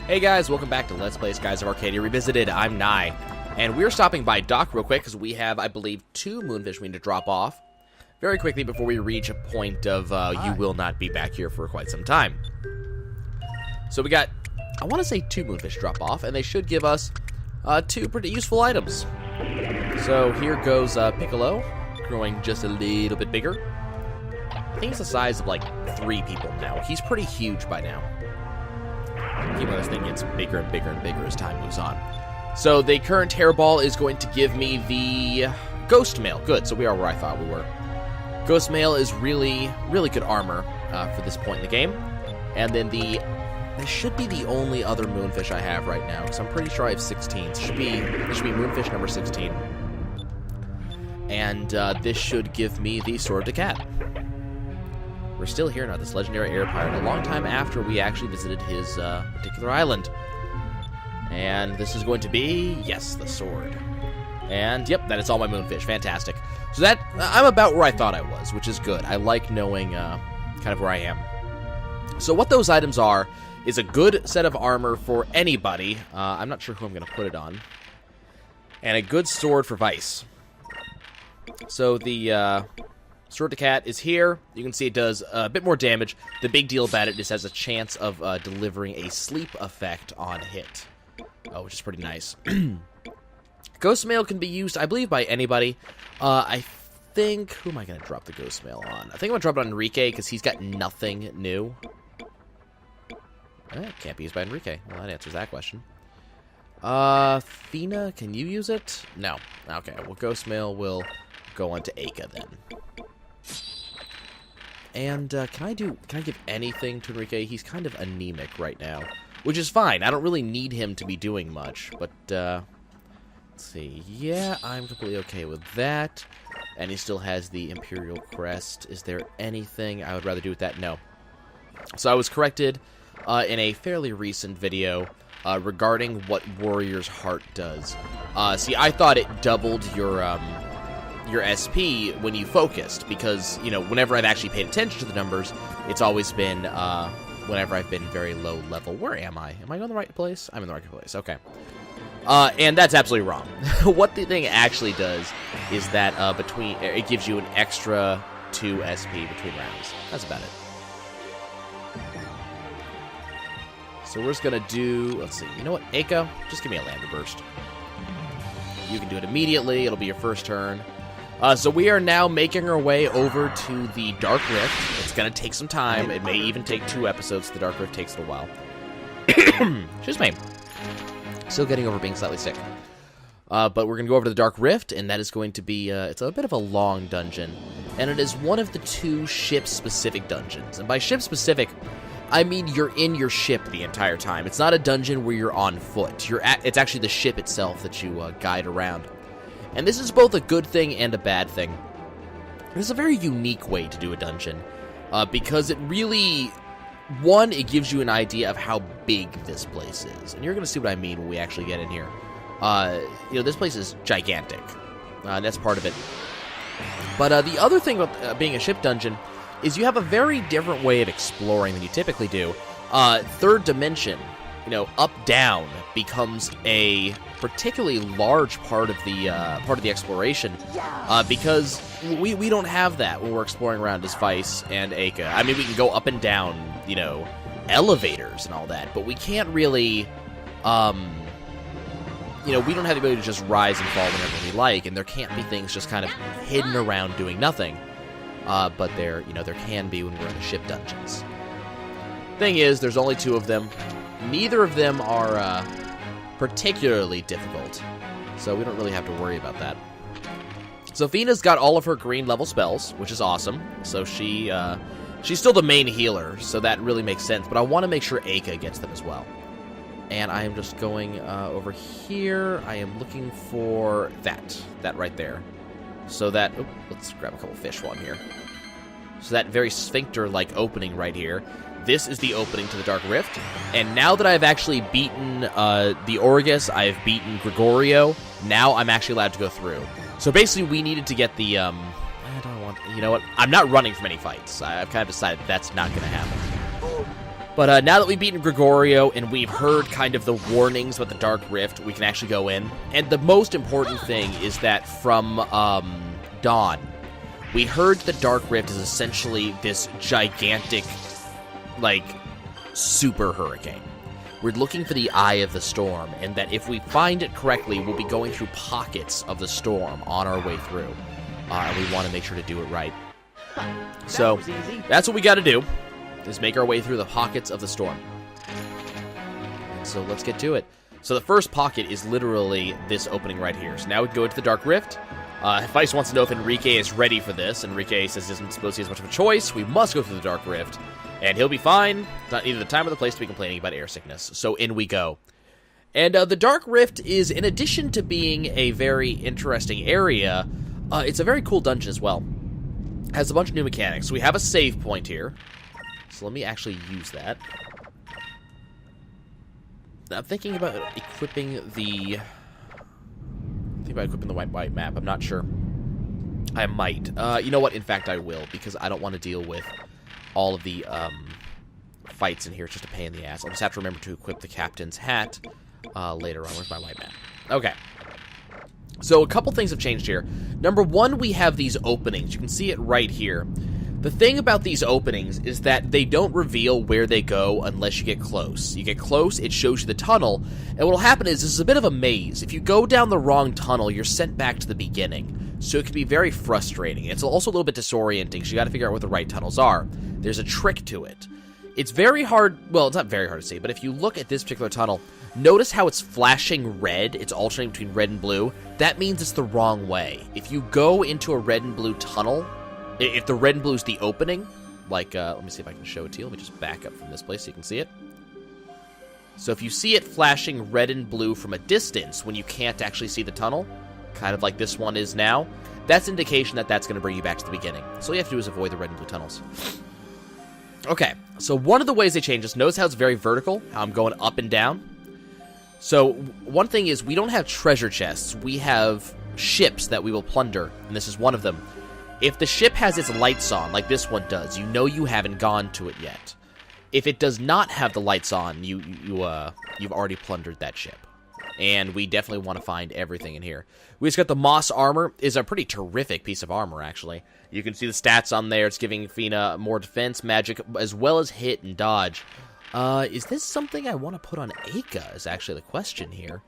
Hey guys, welcome back to Let's Play Skies of Arcadia Revisited. I'm Nye, and we're stopping by dock real quick because we have, I believe, 2 moonfish we need to drop off very quickly before we reach a point of you will not be back here for quite some time. So we got, I want to say 2 moonfish drop off, and they should give us 2 pretty useful items. So here goes Piccolo, growing just a little bit bigger. I think he's the size of like 3 people now. He's pretty huge by now. Keep on, this thing gets bigger and bigger and bigger as time moves on. So the current hairball is going to give me the ghost mail. Good, so we are where I thought we were. Ghost mail is really good armor for this point in the game. And then this should be the only other moonfish I have right now, because I'm pretty sure I have 16. This should be moonfish number 16. And this should give me the Sword of the Cat. We're still here now, this legendary air pirate, a long time after we actually visited his particular island. And this is going to be, yes, the sword. And, yep, that is all my moonfish. Fantastic. So that, I'm about where I thought I was, which is good. I like knowing kind of where I am. So what those items are is a good set of armor for anybody. I'm not sure who I'm going to put it on. And a good sword for Vice. So the Sword of the Cat is here. You can see it does a bit more damage. The big deal about it is it has a chance of delivering a sleep effect on hit. Oh, which is pretty nice. Ghost Mail can be used, I believe, by anybody. I think... Who am I going to drop the Ghost Mail on? I think I'm going to drop it on Enrique, because he's got nothing new. Can't be used by Enrique. Well, that answers that question. Fina, can you use it? No. Okay, well, Ghost Mail will go on to Aka then. And, can I give anything to Enrique? He's kind of anemic right now, which is fine. I don't really need him to be doing much, but, let's see. Yeah, I'm completely okay with that. And he still has the Imperial Crest. Is there anything I would rather do with that? No. So I was corrected in a fairly recent video regarding what Warrior's Heart does. See, I thought it doubled your SP when you focused, because, you know, whenever I've actually paid attention to the numbers, it's always been, whenever I've been very low level. Where am I? Am I in the right place? I'm in the right place, okay. And that's absolutely wrong. What the thing actually does is that, it gives you an extra 2 SP between rounds. That's about it. So we're just gonna do, let's see, you know what, Eiko, just give me a Lander Burst. You can do it immediately, it'll be your first turn. So we are now making our way over to the Dark Rift. It's going to take some time. It may even take 2 episodes. The Dark Rift takes a while. Excuse me. Still getting over being slightly sick. But we're going to go over to the Dark Rift, and that is going to be, it's a bit of a long dungeon. And it is one of the 2 ship-specific dungeons. And by ship-specific, I mean you're in your ship the entire time. It's not a dungeon where you're on foot. It's actually the ship itself that you guide around. And this is both a good thing and a bad thing. This is a very unique way to do a dungeon, because it really, one, it gives you an idea of how big this place is. And you're going to see what I mean when we actually get in here. You know, this place is gigantic. That's part of it. But the other thing about being a ship dungeon is you have a very different way of exploring than you typically do. Third dimension, you know, up-down becomes a particularly large part of the exploration, because we don't have that when we're exploring around as Vice and Aka. I mean, we can go up and down, you know, elevators and all that, but we can't really, you know, we don't have the ability to just rise and fall whenever we like, and there can't be things just kind of hidden around doing nothing. But there, you know, there can be when we're in the ship dungeons. Thing is, there's only 2 of them. Neither of them are particularly difficult, so we don't really have to worry about that. So Fina's got all of her green level spells, which is awesome. So she's still the main healer, so that really makes sense. But I want to make sure Aka gets them as well. And I am just going over here. I am looking for that right there. So that, oh, let's grab a couple fish while I'm here. So that very sphincter-like opening right here. This is the opening to the Dark Rift, and now that I've actually beaten the Orgus, I've beaten Gregorio, now I'm actually allowed to go through. So basically we needed to get the, I don't want, you know what, I'm not running from any fights. I've kind of decided that's not going to happen. But now that we've beaten Gregorio and we've heard kind of the warnings about the Dark Rift, we can actually go in. And the most important thing is that from Dawn, we heard the Dark Rift is essentially this gigantic, like, super hurricane. We're looking for the Eye of the Storm, and that if we find it correctly, we'll be going through pockets of the storm on our way through. And we want to make sure to do it right. So, that's what we got to do, is make our way through the pockets of the storm. And so let's get to it. So the first pocket is literally this opening right here. So now we go into the Dark Rift. Vice wants to know if Enrique is ready for this. Enrique says he doesn't suppose he has much of a choice. We must go through the Dark Rift. And he'll be fine. It's not either the time or the place to be complaining about air sickness. So in we go. And the Dark Rift is, in addition to being a very interesting area, it's a very cool dungeon as well. Has a bunch of new mechanics. So we have a save point here. So let me actually use that. I'm thinking about equipping the... white map. I'm not sure. I might. You know what? In fact, I will, because I don't want to deal with all of the fights in here. It's just a pain in the ass. I'll just have to remember to equip the captain's hat later on. Where's my white map? Okay. So a couple things have changed here. Number one, we have these openings. You can see it right here. The thing about these openings is that they don't reveal where they go unless you get close. You get close, it shows you the tunnel, and what will happen is this is a bit of a maze. If you go down the wrong tunnel, you're sent back to the beginning. So it can be very frustrating. It's also a little bit disorienting, so you gotta figure out what the right tunnels are. There's a trick to it. It's very hard, well, it's not very hard to see, but if you look at this particular tunnel, notice how it's flashing red, it's alternating between red and blue. That means it's the wrong way. If you go into a red and blue tunnel, if the red and blue is the opening, like, let me see if I can show it to you. Let me just back up from this place so you can see it. So if you see it flashing red and blue from a distance when you can't actually see the tunnel, kind of like this one is now, that's indication that that's going to bring you back to the beginning. So all you have to do is avoid the red and blue tunnels. Okay, so one of the ways they change this, notice how it's very vertical, how I'm going up and down. So one thing is we don't have treasure chests. We have ships that we will plunder, and this is one of them. If the ship has its lights on, like this one does, you know you haven't gone to it yet. If it does not have the lights on, you've already plundered that ship. And we definitely want to find everything in here. We just got the Moss armor. Is a pretty terrific piece of armor, actually. You can see the stats on there. It's giving Fina more defense, magic, as well as hit and dodge. Is this something I want to put on Aka, is actually the question here.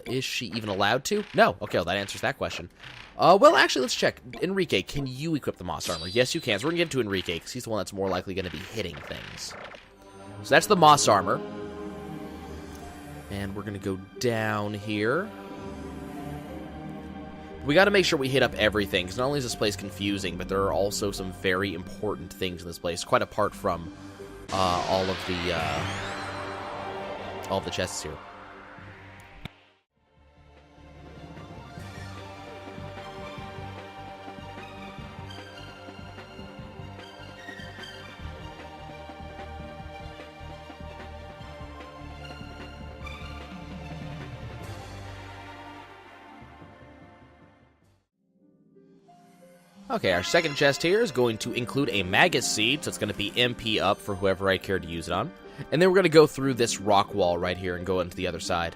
Is she even allowed to? No. Okay, well, that answers that question. Well, actually, let's check. Enrique, can you equip the Moss armor? Yes, you can. So we're going to give it to Enrique, because he's the one that's more likely going to be hitting things. So that's the Moss armor. And we're going to go down here. We got to make sure we hit up everything, because not only is this place confusing, but there are also some very important things in this place, quite apart from all of the chests here. Okay, our second chest here is going to include a Magus seed, so it's going to be MP up for whoever I care to use it on. And then we're going to go through this rock wall right here and go into the other side.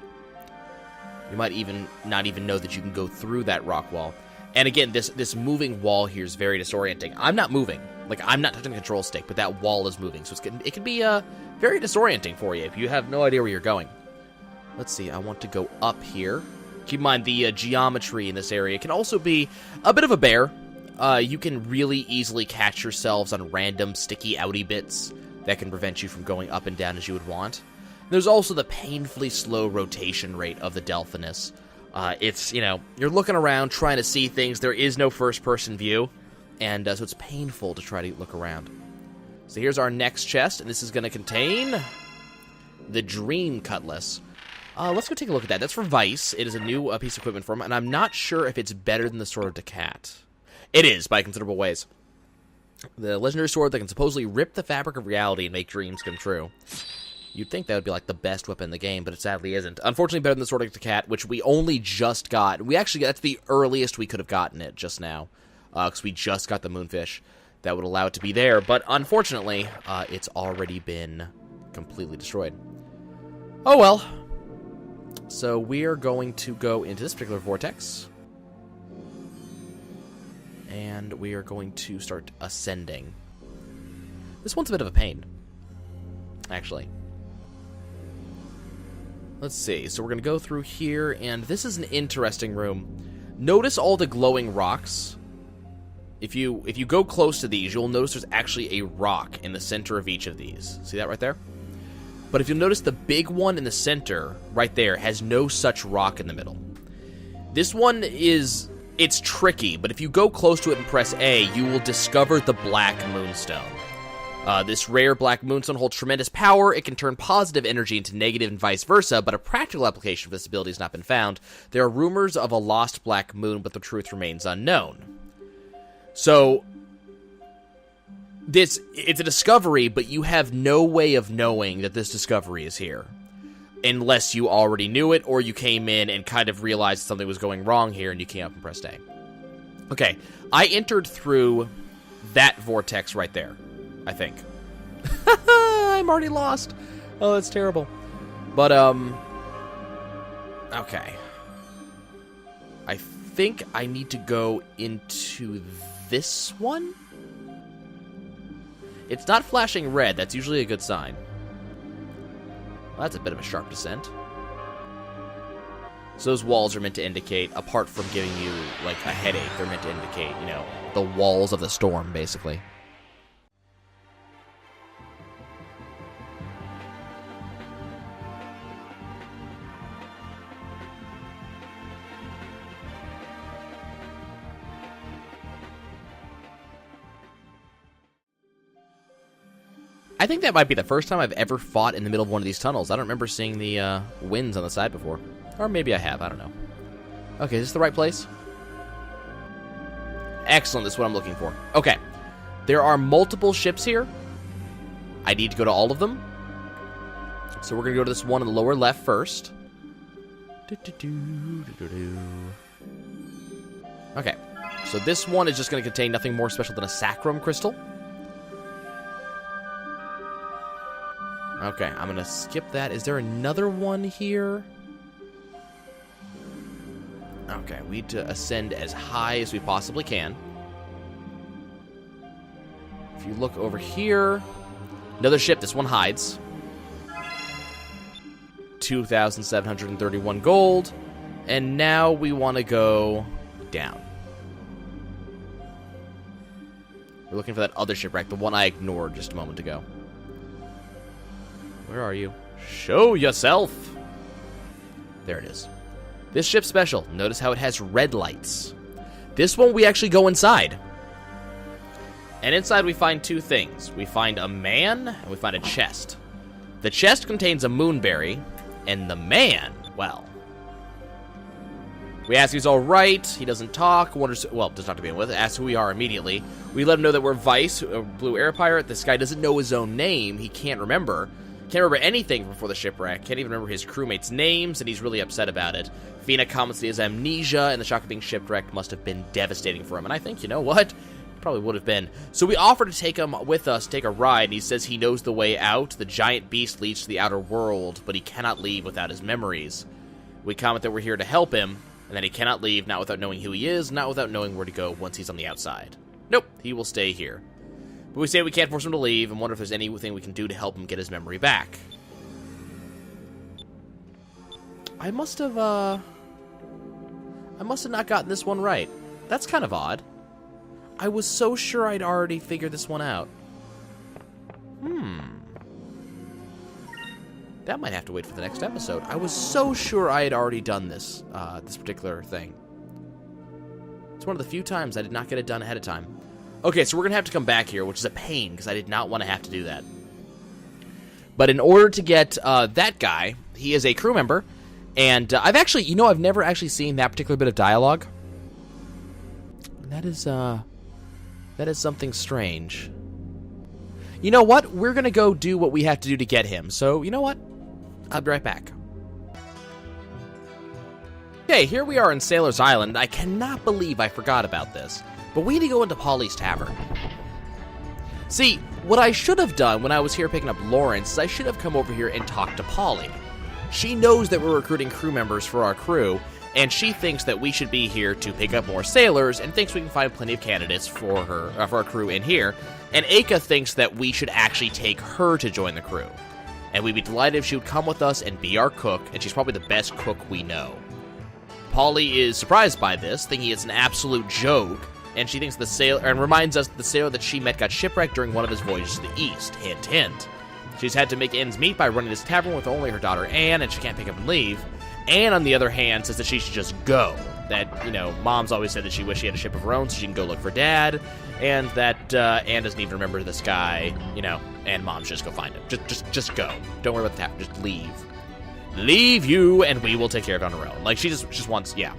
You might even not even know that you can go through that rock wall. And again, this moving wall here is very disorienting. I'm not moving. Like, I'm not touching the control stick, but that wall is moving. So it can be very disorienting for you if you have no idea where you're going. Let's see, I want to go up here. Keep in mind, the geometry in this area can also be a bit of a bear. You can really easily catch yourselves on random sticky outy bits that can prevent you from going up and down as you would want. There's also the painfully slow rotation rate of the Delphinus. It's, you know, you're looking around trying to see things. There is no first-person view, and so it's painful to try to look around. So here's our next chest, and this is going to contain the Dream Cutlass. Let's go take a look at that. That's for Vice. It is a new piece of equipment for him, and I'm not sure if it's better than the Sword of Decat. It is, by considerable ways. The legendary sword that can supposedly rip the fabric of reality and make dreams come true. You'd think that would be like the best weapon in the game, but it sadly isn't. Unfortunately, better than the Sword of Decat, which we only just got. We actually, that's the earliest we could have gotten it just now, because we just got the Moonfish. that would allow it to be there, but unfortunately, it's already been completely destroyed. Oh well. So we are going to go into this particular vortex, and we are going to start ascending. This one's a bit of a pain, actually. Let's see. So we're going to go through here, and this is an interesting room. Notice all the glowing rocks. If you go close to these, you'll notice there's actually a rock in the center of each of these. See that right there? But if you'll notice, the big one in the center, right there, has no such rock in the middle. This one is... it's tricky, but if you go close to it and press A, you will discover the Black Moonstone. This rare Black Moonstone holds tremendous power. It can turn positive energy into negative and vice versa, but a practical application for this ability has not been found. There are rumors of a lost Black Moon, but the truth remains unknown. So... it's a discovery, but you have no way of knowing that this discovery is here. Unless you already knew it, or you came in and kind of realized something was going wrong here, and you came up and pressed A. Okay, I entered through that vortex right there, I think. I'm already lost. Oh, that's terrible. But, okay. I think I need to go into this one? It's not flashing red. That's usually a good sign. Well, that's a bit of a sharp descent. So those walls are meant to indicate, apart from giving you, like, a headache, they're meant to indicate, you know, the walls of the storm, basically. I think that might be the first time I've ever fought in the middle of one of these tunnels. I don't remember seeing the winds on the side before. Or maybe I have, I don't know. Okay, is this the right place? Excellent, this is what I'm looking for. Okay, there are multiple ships here. I need to go to all of them. So we're going to go to this one in the lower left first. Okay, so this one is just going to contain nothing more special than a Sacrum crystal. Okay, I'm going to skip that. Is there another one here? Okay, we need to ascend as high as we possibly can. If you look over here, another ship. This one hides. 2,731 gold. And now we want to go down. We're looking for that other shipwreck, the one I ignored just a moment ago. Where are you? Show yourself! There it is. This ship's special. Notice how it has red lights. This one we actually go inside. And inside we find two things. We find a man, and we find a chest. The chest contains a Moonberry, and the man, well... we ask if he's alright, he doesn't talk, wonders, well, doesn't talk to begin with, asks who we are immediately. We let him know that we're Vice, a blue air pirate. This guy doesn't know his own name, he can't remember. Can't remember anything before the shipwreck, can't even remember his crewmates' names, and he's really upset about it. Fina comments that his amnesia, and the shock of being shipwrecked must have been devastating for him, and I think, you know what? Probably would have been. So we offer to take him with us, take a ride, and he says he knows the way out. The giant beast leads to the outer world, but he cannot leave without his memories. We comment that we're here to help him, and that he cannot leave, not without knowing who he is, not without knowing where to go once he's on the outside. Nope, he will stay here. But we say we can't force him to leave, and wonder if there's anything we can do to help him get his memory back. I must have not gotten this one right. That's kind of odd. I was so sure I'd already figured this one out. That might have to wait for the next episode. I was so sure I had already done this, this particular thing. It's one of the few times I did not get it done ahead of time. Okay, so we're going to have to come back here, which is a pain, because I did not want to have to do that. But in order to get that guy, he is a crew member, and I've actually, you know, I've never actually seen that particular bit of dialogue. That is something strange. You know what? We're going to go do what we have to do to get him. So, you know what? I'll be right back. Okay, here we are in Sailor's Island. I cannot believe I forgot about this. But we need to go into Polly's Tavern. See, what I should have done when I was here picking up Lawrence is I should have come over here and talked to Polly. She knows that we're recruiting crew members for our crew, and she thinks that we should be here to pick up more sailors, and thinks we can find plenty of candidates for our crew in here. And Aka thinks that we should actually take her to join the crew. And we'd be delighted if she would come with us and be our cook, and she's probably the best cook we know. Polly is surprised by this, thinking it's an absolute joke, and she thinks the sailor, and reminds us that the sailor that she met got shipwrecked during one of his voyages to the east. Hint, hint. She's had to make ends meet by running this tavern with only her daughter Anne, and she can't pick up and leave. Anne, on the other hand, says that she should just go. That, Mom's always said that she wished she had a ship of her own so she can go look for Dad, and that Anne doesn't even remember this guy, and Mom should just go find him. Just go. Don't worry about the tavern. Just leave. Leave you, and we will take care of it on our own. Like, she just wants, yeah.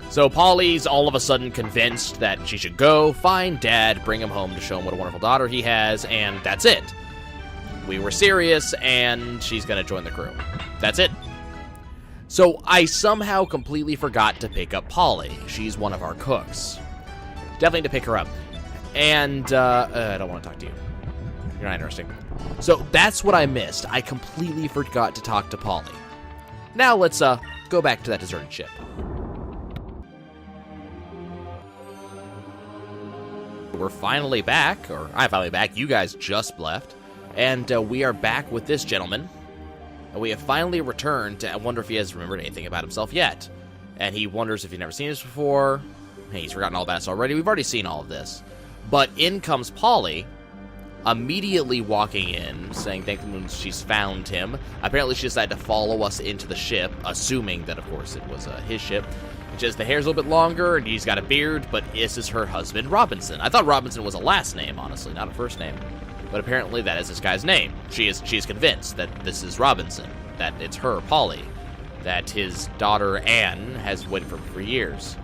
So Polly's all of a sudden convinced that she should go, find Dad, bring him home to show him what a wonderful daughter he has, and that's it. We were serious, and she's going to join the crew. That's it. So I somehow completely forgot to pick up Polly. She's one of our cooks. Definitely need to pick her up. And, I don't want to talk to you. You're not interesting. So that's what I missed. I completely forgot to talk to Polly. Now let's, go back to that deserted ship. We're finally back, or I'm finally back. You guys just left. And we are back with this gentleman. And we have finally returned. I wonder if he has remembered anything about himself yet. And he wonders if he's never seen this before. Hey, he's forgotten all about us already. We've already seen all of this. But in comes Polly, immediately walking in, saying thank you, she's found him. Apparently she decided to follow us into the ship, assuming that, of course, it was his ship. Just the hair's a little bit longer, and he's got a beard, but this is her husband, Robinson. I thought Robinson was a last name, honestly, not a first name. But apparently that is this guy's name. She is convinced that this is Robinson, that it's her, Polly, that his daughter, Anne, has waited for years.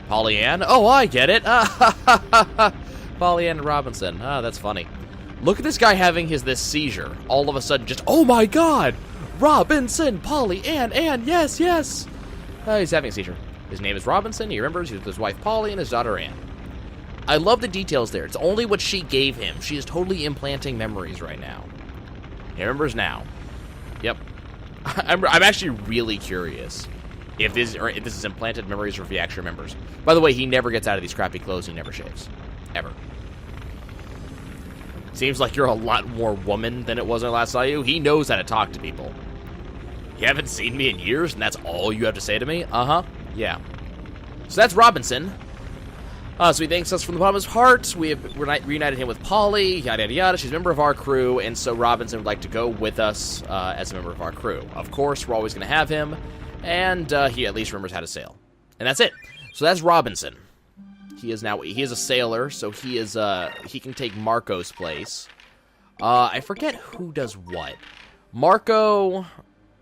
Polly Ann? Oh, I get it. Polly Ann and Robinson. That's funny. Look at this guy having this seizure. All of a sudden, just, oh my god! Robinson, Polly Ann, yes, yes! He's having a seizure. His name is Robinson, he remembers, he was with his wife Polly and his daughter Anne. I love the details there. It's only what she gave him. She is totally implanting memories right now. He remembers now. Yep. I'm actually really curious if this is implanted memories or if he actually remembers. By the way, he never gets out of these crappy clothes. He never shaves. Ever. Seems like you're a lot more woman than it was when I last saw you. He knows how to talk to people. You haven't seen me in years, and that's all you have to say to me? Uh-huh. Yeah. So that's Robinson. So he thanks us from the bottom of his heart. We have reunited him with Polly, yada, yada, yada. She's a member of our crew, and so Robinson would like to go with us as a member of our crew. Of course, we're always going to have him, and he at least remembers how to sail. And that's it. So that's Robinson. He is a sailor, so he can take Marco's place. I forget who does what. Marco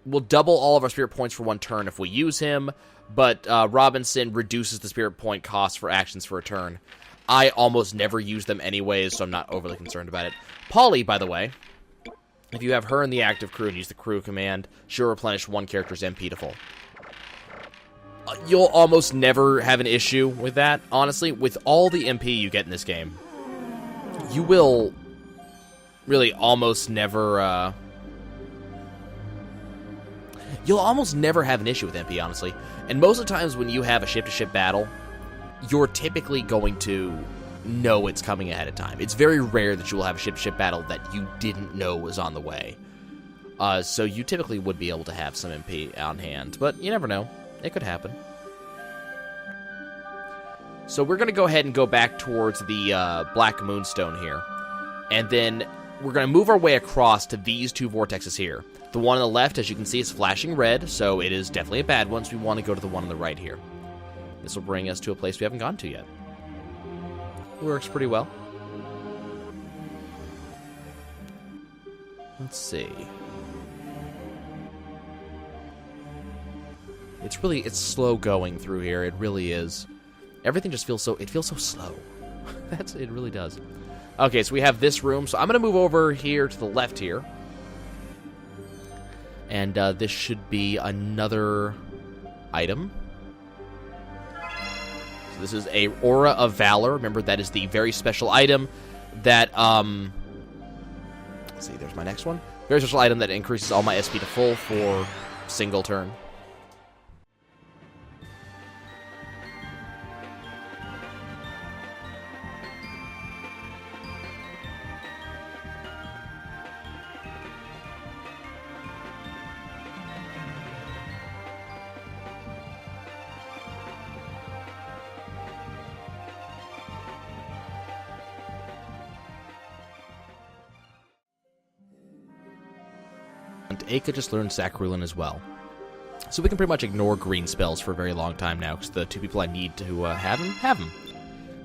will double all of our spirit points for one turn if we use him, but Robinson reduces the spirit point cost for actions for a turn. I almost never use them anyways, so I'm not overly concerned about it. Polly, by the way, if you have her in the active crew and use the crew command, she'll replenish one character's MP to full. You'll almost never have an issue with that, honestly. With all the MP you get in this game, you will really almost never, you'll almost never have an issue with MP, honestly. And most of the times when you have a ship-to-ship battle, you're typically going to know it's coming ahead of time. It's very rare that you will have a ship-to-ship battle that you didn't know was on the way. So you typically would be able to have some MP on hand, but you never know. It could happen. So we're going to go ahead and go back towards the Black Moonstone here. And then we're going to move our way across to these two vortexes here. The one on the left, as you can see, is flashing red, so it is definitely a bad one, so we want to go to the one on the right here. This will bring us to a place we haven't gone to yet. Works pretty well. Let's see. It's slow going through here. It really is. Everything just feels so slow. It really does. Okay, so we have this room. So I'm going to move over here to the left here. And this should be another item. So this is a Aura of Valor. Remember, that is the very special item that, let's see, there's my next one. Very special item that increases all my SP to full for single turn. And Aka just learned Sacrum as well. So we can pretty much ignore green spells for a very long time now, because the two people I need to have them.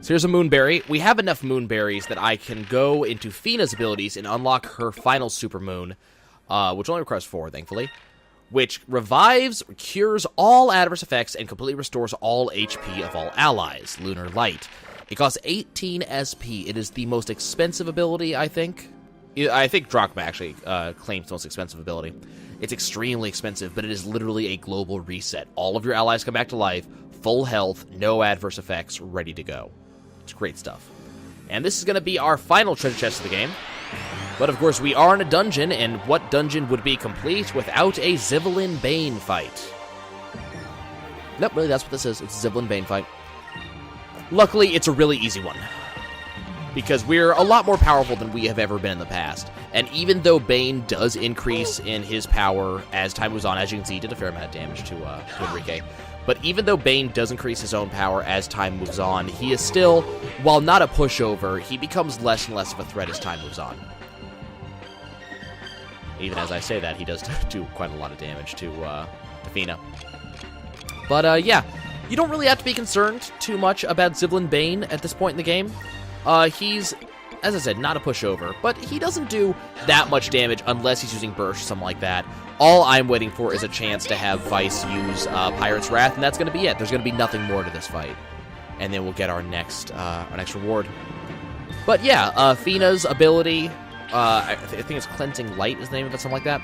So here's a Moonberry. We have enough Moonberries that I can go into Fina's abilities and unlock her final Supermoon, which only requires 4, thankfully, which revives, cures all adverse effects, and completely restores all HP of all allies. Lunar Light. It costs 18 SP. It is the most expensive ability, I think. I think Drachma actually claims the most expensive ability. It's extremely expensive, but it is literally a global reset. All of your allies come back to life, full health, no adverse effects, ready to go. It's great stuff. And this is going to be our final treasure chest of the game. But of course, we are in a dungeon, and what dungeon would be complete without a Zivelin Bane fight? Nope, really, that's what this is. It's a Zivelin Bane fight. Luckily, it's a really easy one, because we're a lot more powerful than we have ever been in the past. And even though Bane does increase in his power as time moves on, as you can see, he did a fair amount of damage to Enrique. But even though Bane does increase his own power as time moves on, he is still, while not a pushover, he becomes less and less of a threat as time moves on. Even as I say that, he does do quite a lot of damage to Fina. But yeah, you don't really have to be concerned too much about Zivelin Bane at this point in the game. He's, as I said, not a pushover, but he doesn't do that much damage unless he's using Burst or something like that. All I'm waiting for is a chance to have Vice use Pirate's Wrath, and that's going to be it. There's going to be nothing more to this fight. And then we'll get our next reward. But yeah, Fina's ability, I think it's Cleansing Light is the name of it, something like that.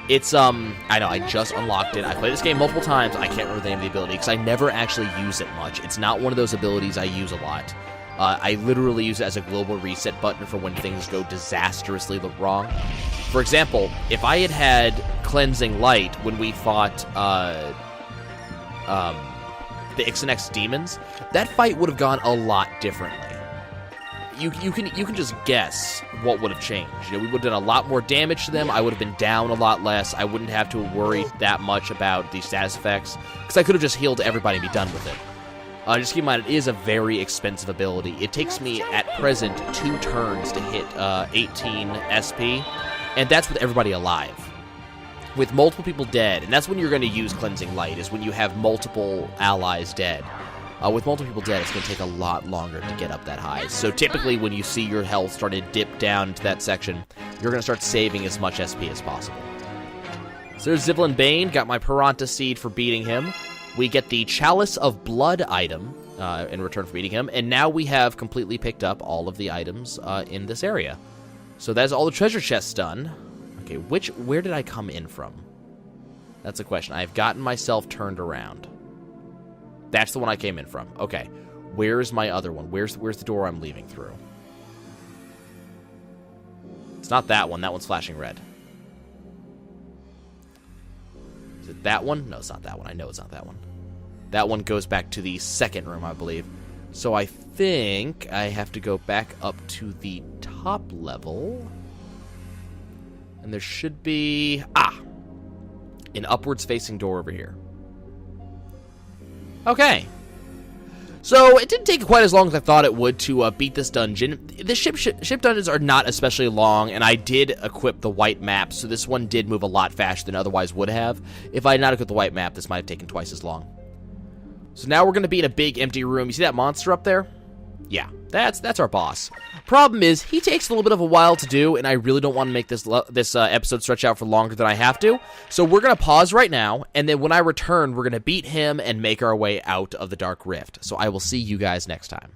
It's, I know, I just unlocked it. I played this game multiple times. I can't remember the name of the ability, because I never actually use it much. It's not one of those abilities I use a lot. I literally use it as a global reset button for when things go disastrously wrong. For example, if I had had Cleansing Light when we fought the Ixanex demons, that fight would have gone a lot differently. You can just guess what would have changed. You know, we would have done a lot more damage to them. I would have been down a lot less. I wouldn't have to worry that much about the status effects, because I could have just healed everybody and be done with it. Just keep in mind, it is a very expensive ability. It takes me, at present, 2 turns to hit 18 SP, and that's with everybody alive. With multiple people dead, and that's when you're going to use Cleansing Light, is when you have multiple allies dead. With multiple people dead, it's going to take a lot longer to get up that high. So typically, when you see your health starting to dip down to that section, you're going to start saving as much SP as possible. So there's Zivelin Bane, got my Piranta Seed for beating him. We get the Chalice of Blood item in return for beating him, and now we have completely picked up all of the items in this area. So that's all the treasure chests done. Okay, where did I come in from? That's a question. I've gotten myself turned around. That's the one I came in from. Okay, where's my other one? Where's the door I'm leaving through? It's not that one. That one's flashing red. Is it that one? No, it's not that one. I know it's not that one. That one goes back to the second room, I believe. So I think I have to go back up to the top level. And there should be... an upwards-facing door over here. Okay. So it didn't take quite as long as I thought it would to beat this dungeon. The ship dungeons are not especially long, and I did equip the white map, so this one did move a lot faster than otherwise would have. If I had not equipped the white map, this might have taken twice as long. So now we're going to be in a big empty room. You see that monster up there? Yeah, that's our boss. Problem is, he takes a little bit of a while to do, and I really don't want to make this episode stretch out for longer than I have to. So we're going to pause right now, and then when I return, we're going to beat him and make our way out of the Dark Rift. So I will see you guys next time.